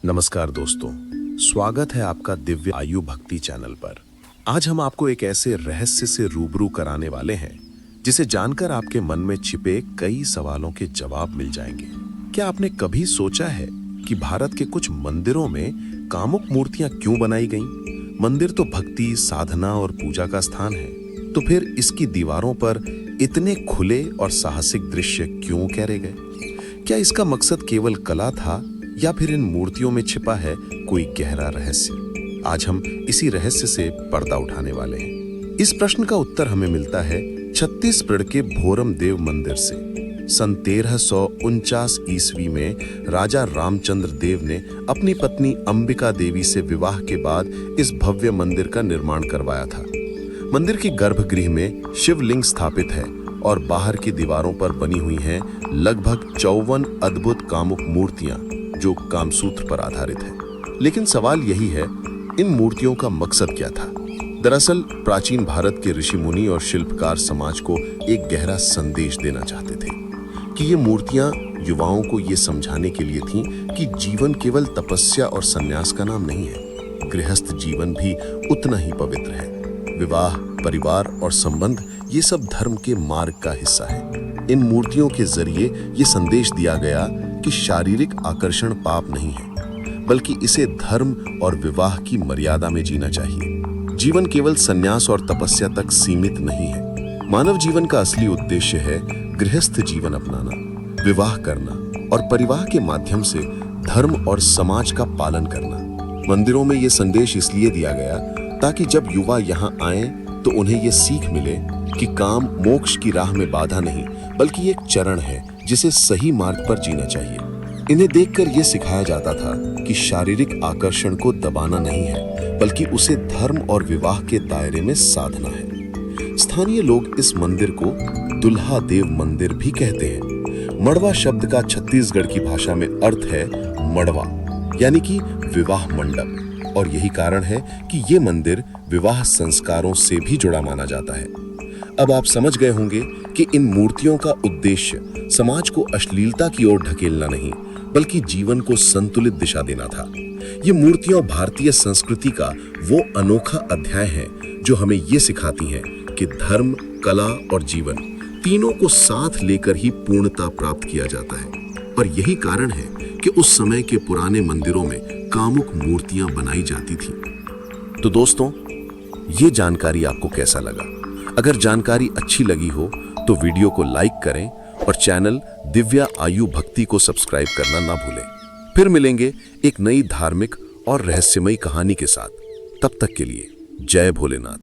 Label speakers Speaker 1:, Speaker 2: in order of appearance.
Speaker 1: नमस्कार दोस्तों, स्वागत है आपका दिव्य आयु भक्ति चैनल पर। आज हम आपको एक ऐसे रहस्य से रूबरू कराने वाले हैं जिसे जानकर आपके मन में छिपे कई सवालों के जवाब मिल जाएंगे। क्या आपने कभी सोचा है कि भारत के कुछ मंदिरों में कामुक मूर्तियां क्यों बनाई गईं? मंदिर तो भक्ति, साधना और पूजा का स्थान है, तो फिर इसकी दीवारों पर इतने खुले और साहसिक दृश्य क्यों उकेरे गए? क्या इसका मकसद केवल कला था या फिर इन मूर्तियों में छिपा है कोई गहरा रहस्य? आज हम इसी रहस्य से पर्दा उठाने वाले हैं। इस प्रश्न का उत्तर हमें मिलता है छत्तीसगढ़ के भोरम देव मंदिर से। सन 1349 ईस्वी में राजा रामचंद्र देव ने अपनी पत्नी अंबिका देवी से विवाह के बाद इस भव्य मंदिर का निर्माण करवाया था। मंदिर के गर्भगृह में शिवलिंग स्थापित है और बाहर की दीवारों पर बनी हुई हैं लगभग 54 अद्भुत कामुक मूर्तियां जो कामसूत्र पर आधारित है। लेकिन सवाल यही है, इन मूर्तियों का मकसद क्या था? दरअसल प्राचीन भारत के ऋषि मुनि और शिल्पकार समाज को एक गहरा संदेश देना चाहते थे कि ये मूर्तियां युवाओं को ये समझाने के लिए थीं कि जीवन केवल तपस्या और संन्यास का नाम नहीं है, गृहस्थ जीवन भी उतना ही पवित्र है। विवाह, परिवार और संबंध ये सब धर्म के मार्ग का हिस्सा है। इन मूर्तियों के जरिए ये संदेश दिया गया कि शारीरिक आकर्षण पाप नहीं है, बल्कि इसे धर्म और विवाह की मर्यादा में जीना चाहिए। जीवन केवल संन्यास और तपस्या तक सीमित नहीं है। मानव जीवन का असली उद्देश्य है गृहस्थ जीवन अपनाना, विवाह करना और परिवार के माध्यम से धर्म और समाज का पालन करना। मंदिरों में ये संदेश इसलिए दिया गया ताकि जब युवा यहाँ आए तो उन्हें ये सीख मिले कि काम मोक्ष की राह में बाधा नहीं, बल्कि एक चरण है जिसे सही मार्ग पर जीना चाहिए। इन्हें देखकर यह सिखाया जाता था कि शारीरिक आकर्षण को दबाना नहीं है, बल्कि उसे धर्म और विवाह के दायरे में साधना है। स्थानीय लोग इस मंदिर को दुल्हा देव मंदिर भी कहते हैं। मड़वा शब्द का छत्तीसगढ़ की भाषा में अर्थ है मड़वा, यानी कि विवाह मंडप, और यही कारण है कि ये मंदिर विवाह संस्कारों से भी जुड़ा माना जाता है। अब आप समझ गए होंगे कि इन मूर्तियों का उद्देश्य समाज को अश्लीलता की ओर ढकेलना नहीं, बल्कि जीवन को संतुलित दिशा देना था। ये मूर्तियां भारतीय संस्कृति का वो अनोखा अध्याय है जो हमें ये सिखाती हैं कि धर्म, कला और जीवन तीनों को साथ लेकर ही पूर्णता प्राप्त किया जाता है। और यही कारण है कि उस समय के पुराने मंदिरों में कामुक मूर्तियां बनाई जाती थी। तो दोस्तों, ये जानकारी आपको कैसा लगा? अगर जानकारी अच्छी लगी हो तो वीडियो को लाइक करें और चैनल दिव्या आयु भक्ति को सब्सक्राइब करना ना भूलें। फिर मिलेंगे एक नई धार्मिक और रहस्यमयी कहानी के साथ। तब तक के लिए जय भोलेनाथ।